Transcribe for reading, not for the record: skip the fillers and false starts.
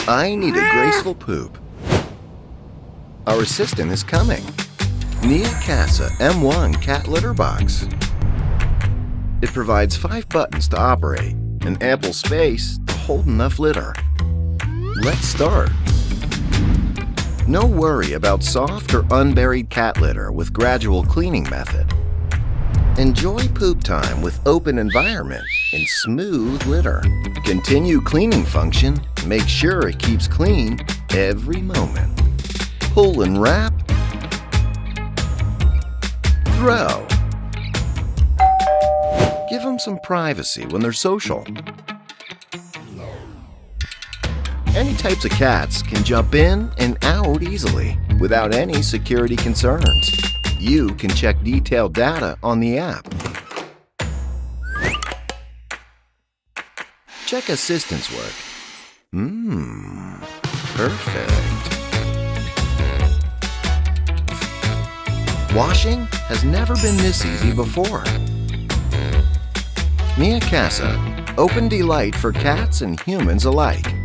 I need a graceful poop. Our assistant is coming. Neakasa M1 cat litter box. It provides 5 buttons to operate and ample space to hold enough litter. Let's start. No worry about soft or unburied cat litter with gradual cleaning method. Enjoy poop time with open environment and smooth litter. Continue cleaning function. Make sure it keeps clean every moment. Pull and wrap. Throw. Give them some privacy when they're social. Any types of cats can jump in and out easily without any security concerns. You can check detailed data on the app. Check assistance work. Perfect. Washing has never been this easy before. Neakasa, open delight for cats and humans alike.